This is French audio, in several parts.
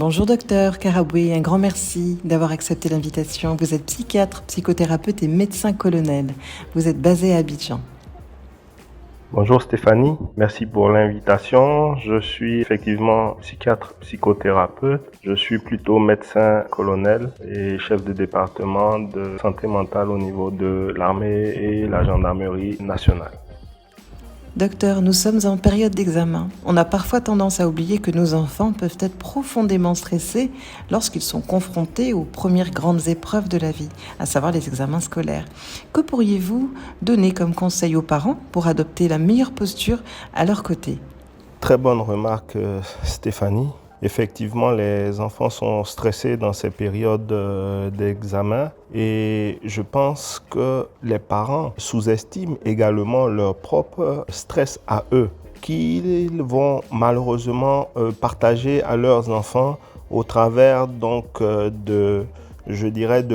Bonjour docteur Karaboué, un grand merci d'avoir accepté l'invitation. Vous êtes psychiatre, psychothérapeute et médecin-colonel. Vous êtes basé à Abidjan. Bonjour Stéphanie, merci pour l'invitation. Je suis effectivement psychiatre, psychothérapeute. Je suis plutôt médecin colonel et chef de département de santé mentale au niveau de l'armée et la gendarmerie nationale. Docteur, nous sommes en période d'examen. On a parfois tendance à oublier que nos enfants peuvent être profondément stressés lorsqu'ils sont confrontés aux premières grandes épreuves de la vie, à savoir les examens scolaires. Que pourriez-vous donner comme conseil aux parents pour adopter la meilleure posture à leur côté ? Très bonne remarque Stéphanie. Effectivement, les enfants sont stressés dans ces périodes d'examen et je pense que les parents sous-estiment également leur propre stress à eux, qu'ils vont malheureusement partager à leurs enfants au travers de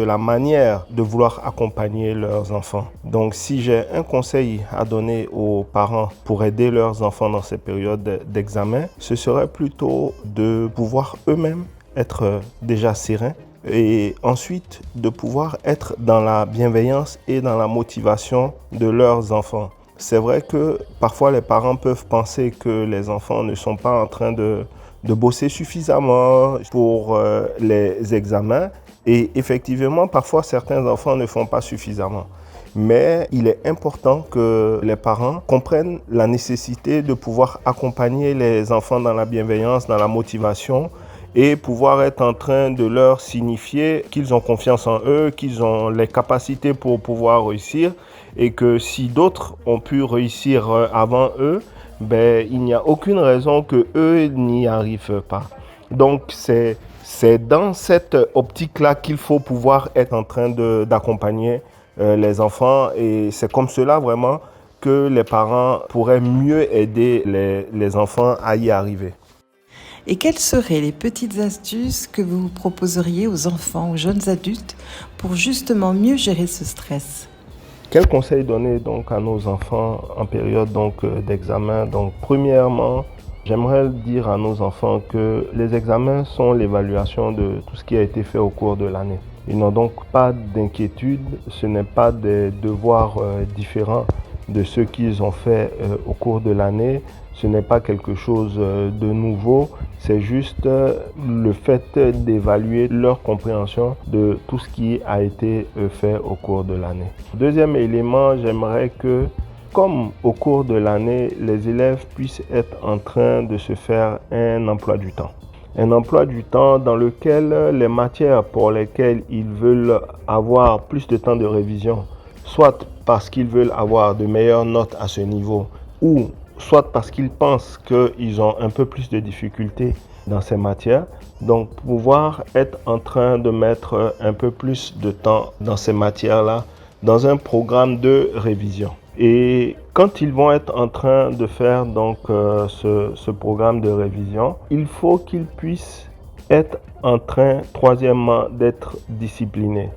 la manière de vouloir accompagner leurs enfants. Donc si j'ai un conseil à donner aux parents pour aider leurs enfants dans ces périodes d'examen, ce serait plutôt de pouvoir eux-mêmes être déjà sereins et ensuite de pouvoir être dans la bienveillance et dans la motivation de leurs enfants. C'est vrai que parfois les parents peuvent penser que les enfants ne sont pas en train de bosser suffisamment pour les examens. Et effectivement, parfois, certains enfants ne font pas suffisamment. Mais il est important que les parents comprennent la nécessité de pouvoir accompagner les enfants dans la bienveillance, dans la motivation et pouvoir être en train de leur signifier qu'ils ont confiance en eux, qu'ils ont les capacités pour pouvoir réussir et que si d'autres ont pu réussir avant eux, il n'y a aucune raison que eux n'y arrivent pas. Donc, c'est dans cette optique-là qu'il faut pouvoir être en train d'accompagner les enfants et c'est comme cela vraiment que les parents pourraient mieux aider les enfants à y arriver. Et quelles seraient les petites astuces que vous proposeriez aux enfants, aux jeunes adultes pour justement mieux gérer ce stress ? Quels conseils donner donc à nos enfants en période d'examen ? Donc premièrement, j'aimerais dire à nos enfants que les examens sont l'évaluation de tout ce qui a été fait au cours de l'année. Ils n'ont donc pas d'inquiétude, ce n'est pas des devoirs différents de ceux qu'ils ont fait au cours de l'année. Ce n'est pas quelque chose de nouveau, c'est juste le fait d'évaluer leur compréhension de tout ce qui a été fait au cours de l'année. Deuxième élément, j'aimerais que comme au cours de l'année, les élèves puissent être en train de se faire un emploi du temps. Un emploi du temps dans lequel les matières pour lesquelles ils veulent avoir plus de temps de révision, soit parce qu'ils veulent avoir de meilleures notes à ce niveau, ou soit parce qu'ils pensent qu'ils ont un peu plus de difficultés dans ces matières, donc pouvoir être en train de mettre un peu plus de temps dans ces matières-là, dans un programme de révision. Et quand ils vont être en train de faire ce programme de révision, il faut qu'ils puissent être en train, troisièmement, d'être disciplinés.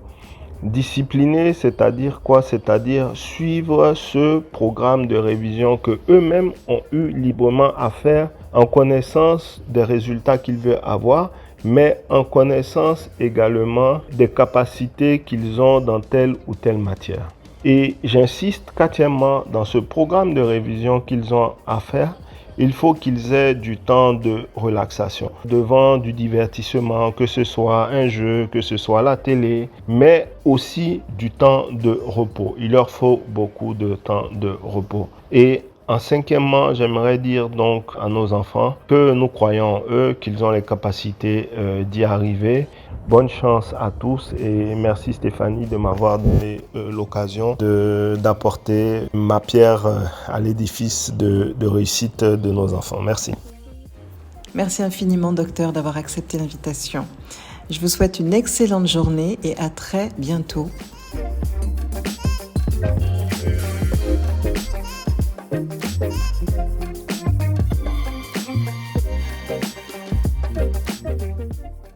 Disciplinés, c'est-à-dire quoi ? C'est-à-dire suivre ce programme de révision que eux-mêmes ont eu librement à faire en connaissance des résultats qu'ils veulent avoir, mais en connaissance également des capacités qu'ils ont dans telle ou telle matière. Et j'insiste quatrièmement, dans ce programme de révision qu'ils ont à faire, il faut qu'ils aient du temps de relaxation, devant du divertissement, que ce soit un jeu, que ce soit la télé, mais aussi du temps de repos. Il leur faut beaucoup de temps de repos. Et en cinquièmement, j'aimerais dire donc à nos enfants que nous croyons en eux, qu'ils ont les capacités d'y arriver. Bonne chance à tous et merci Stéphanie de m'avoir donné l'occasion d'apporter ma pierre à l'édifice de réussite de nos enfants. Merci. Merci infiniment docteur d'avoir accepté l'invitation. Je vous souhaite une excellente journée et à très bientôt.